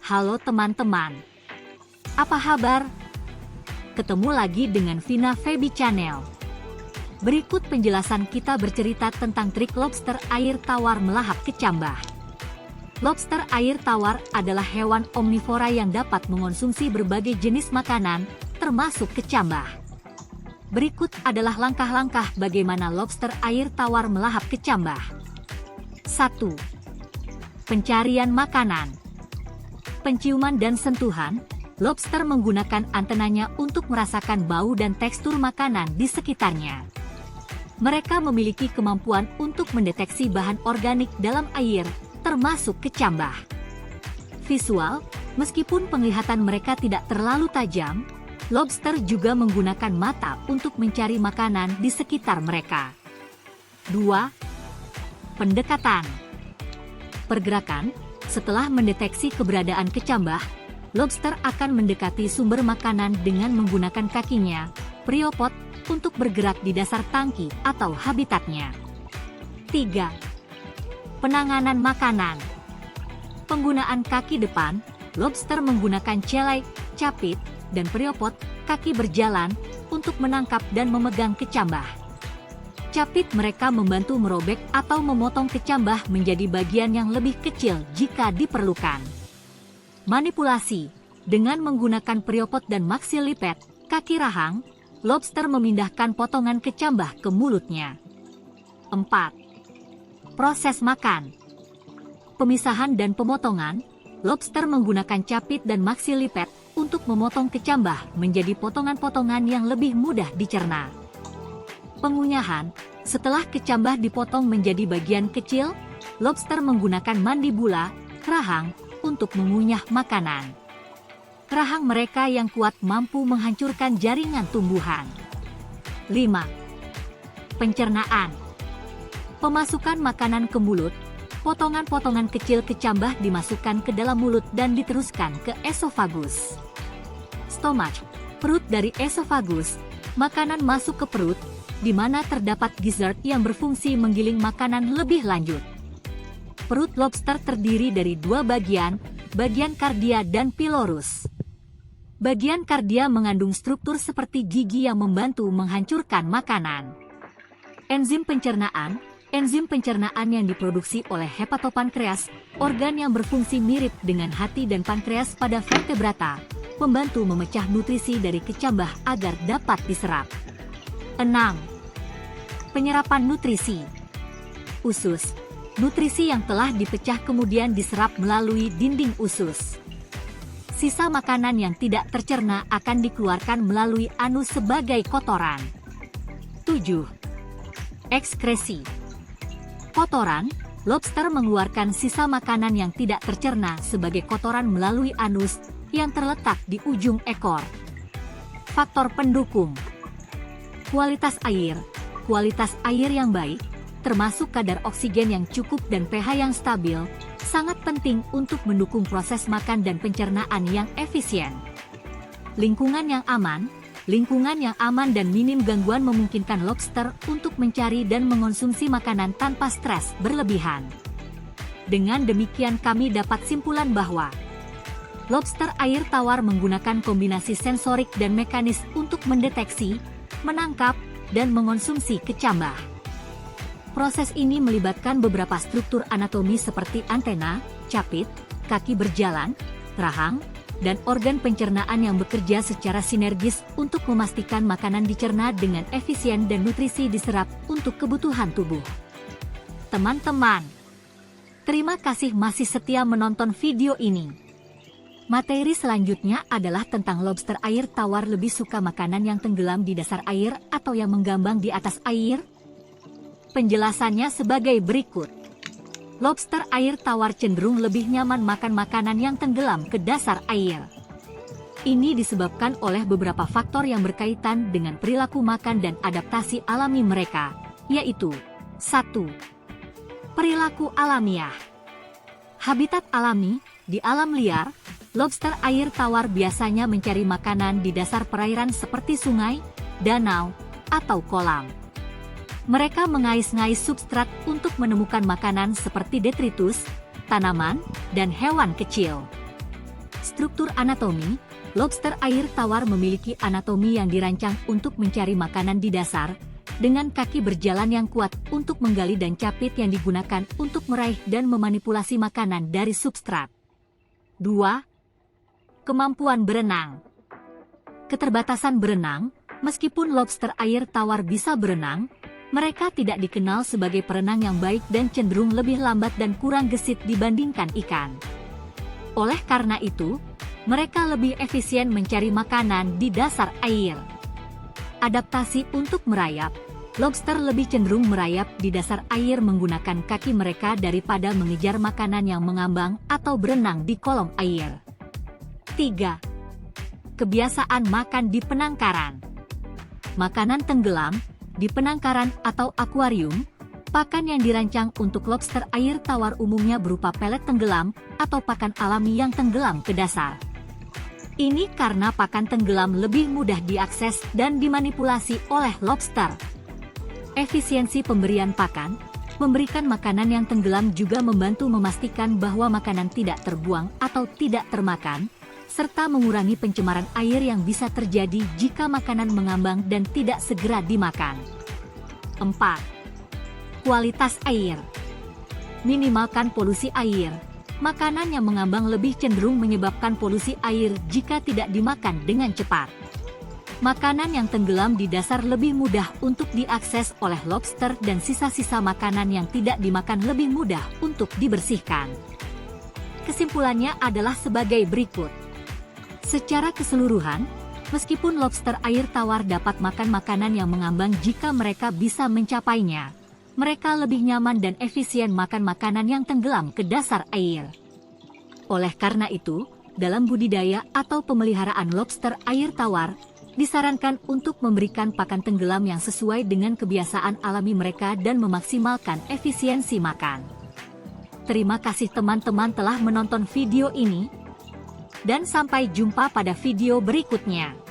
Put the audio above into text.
Halo teman-teman, apa kabar? Ketemu lagi dengan Vina Feby Channel. Berikut penjelasan kita bercerita tentang trik lobster air tawar melahap kecambah. Lobster air tawar adalah hewan omnivora yang dapat mengonsumsi berbagai jenis makanan, termasuk kecambah. Berikut adalah langkah-langkah bagaimana lobster air tawar melahap kecambah. 1. Pencarian makanan. Penciuman dan sentuhan, lobster menggunakan antenanya untuk merasakan bau dan tekstur makanan di sekitarnya. Mereka memiliki kemampuan untuk mendeteksi bahan organik dalam air, termasuk kecambah. Visual, meskipun penglihatan mereka tidak terlalu tajam, lobster juga menggunakan mata untuk mencari makanan di sekitar mereka. 2. Pendekatan. Pergerakan. Setelah mendeteksi keberadaan kecambah, lobster akan mendekati sumber makanan dengan menggunakan kakinya, priopod, untuk bergerak di dasar tangki atau habitatnya. 3. Penanganan makanan. Penggunaan kaki depan, lobster menggunakan celai, capit, dan priopod, kaki berjalan, untuk menangkap dan memegang kecambah. Capit mereka membantu merobek atau memotong kecambah menjadi bagian yang lebih kecil jika diperlukan. Manipulasi. Dengan menggunakan priopod dan maxilliped, kaki rahang, lobster memindahkan potongan kecambah ke mulutnya. 4. Proses makan. Pemisahan dan pemotongan, lobster menggunakan capit dan maxilliped untuk memotong kecambah menjadi potongan-potongan yang lebih mudah dicerna. Pengunyahan. Setelah kecambah dipotong menjadi bagian kecil, lobster menggunakan mandibula, rahang, untuk mengunyah makanan. Rahang mereka yang kuat mampu menghancurkan jaringan tumbuhan. 5. Pencernaan. Pemasukan makanan ke mulut, potongan-potongan kecil kecambah dimasukkan ke dalam mulut dan diteruskan ke esofagus. Stomach, perut dari esofagus, makanan masuk ke perut, di mana terdapat gizzard yang berfungsi menggiling makanan lebih lanjut. Perut lobster terdiri dari dua bagian, bagian kardia dan pylorus. Bagian kardia mengandung struktur seperti gigi yang membantu menghancurkan makanan. Enzim pencernaan yang diproduksi oleh hepatopankreas, organ yang berfungsi mirip dengan hati dan pankreas pada vertebrata, membantu memecah nutrisi dari kecambah agar dapat diserap. 6. Penyerapan nutrisi. Usus. Nutrisi yang telah dipecah kemudian diserap melalui dinding usus. Sisa makanan yang tidak tercerna akan dikeluarkan melalui anus sebagai kotoran. 7. Ekskresi. Kotoran, lobster mengeluarkan sisa makanan yang tidak tercerna sebagai kotoran melalui anus yang terletak di ujung ekor. Faktor pendukung. Kualitas air. Kualitas air yang baik, termasuk kadar oksigen yang cukup dan pH yang stabil, sangat penting untuk mendukung proses makan dan pencernaan yang efisien. Lingkungan yang aman dan minim gangguan memungkinkan lobster untuk mencari dan mengonsumsi makanan tanpa stres berlebihan. Dengan demikian kami dapat simpulan bahwa lobster air tawar menggunakan kombinasi sensorik dan mekanis untuk mendeteksi, menangkap, dan mengonsumsi kecambah. Proses ini melibatkan beberapa struktur anatomi seperti antena, capit, kaki berjalan, rahang, dan organ pencernaan yang bekerja secara sinergis untuk memastikan makanan dicerna dengan efisien dan nutrisi diserap untuk kebutuhan tubuh. Teman-teman, terima kasih masih setia menonton video ini. Materi selanjutnya adalah tentang lobster air tawar lebih suka makanan yang tenggelam di dasar air atau yang menggambang di atas air. Penjelasannya sebagai berikut. Lobster air tawar cenderung lebih nyaman makan makanan yang tenggelam ke dasar air. Ini disebabkan oleh beberapa faktor yang berkaitan dengan perilaku makan dan adaptasi alami mereka, yaitu 1. Perilaku alamiah. Habitat alami, di alam liar, lobster air tawar biasanya mencari makanan di dasar perairan seperti sungai, danau, atau kolam. Mereka mengais-ngais substrat untuk menemukan makanan seperti detritus, tanaman, dan hewan kecil. Struktur anatomi, lobster air tawar memiliki anatomi yang dirancang untuk mencari makanan di dasar, dengan kaki berjalan yang kuat untuk menggali dan capit yang digunakan untuk meraih dan memanipulasi makanan dari substrat. 2. Kemampuan berenang. Keterbatasan berenang, meskipun lobster air tawar bisa berenang, mereka tidak dikenal sebagai perenang yang baik dan cenderung lebih lambat dan kurang gesit dibandingkan ikan. Oleh karena itu, mereka lebih efisien mencari makanan di dasar air. Adaptasi untuk merayap, lobster lebih cenderung merayap di dasar air menggunakan kaki mereka daripada mengejar makanan yang mengambang atau berenang di kolom air. 3. Kebiasaan makan di penangkaran. Makanan tenggelam, di penangkaran atau akuarium, pakan yang dirancang untuk lobster air tawar umumnya berupa pelet tenggelam atau pakan alami yang tenggelam ke dasar. Ini karena pakan tenggelam lebih mudah diakses dan dimanipulasi oleh lobster. Efisiensi pemberian pakan, memberikan makanan yang tenggelam juga membantu memastikan bahwa makanan tidak terbuang atau tidak termakan, serta mengurangi pencemaran air yang bisa terjadi jika makanan mengambang dan tidak segera dimakan. 4. Kualitas air. Minimalkan polusi air. Makanan yang mengambang lebih cenderung menyebabkan polusi air jika tidak dimakan dengan cepat. Makanan yang tenggelam di dasar lebih mudah untuk diakses oleh lobster dan sisa-sisa makanan yang tidak dimakan lebih mudah untuk dibersihkan. Kesimpulannya adalah sebagai berikut. Secara keseluruhan, meskipun lobster air tawar dapat makan makanan yang mengambang jika mereka bisa mencapainya, mereka lebih nyaman dan efisien makan makanan yang tenggelam ke dasar air. Oleh karena itu, dalam budidaya atau pemeliharaan lobster air tawar, disarankan untuk memberikan pakan tenggelam yang sesuai dengan kebiasaan alami mereka dan memaksimalkan efisiensi makan. Terima kasih teman-teman telah menonton video ini, dan sampai jumpa pada video berikutnya.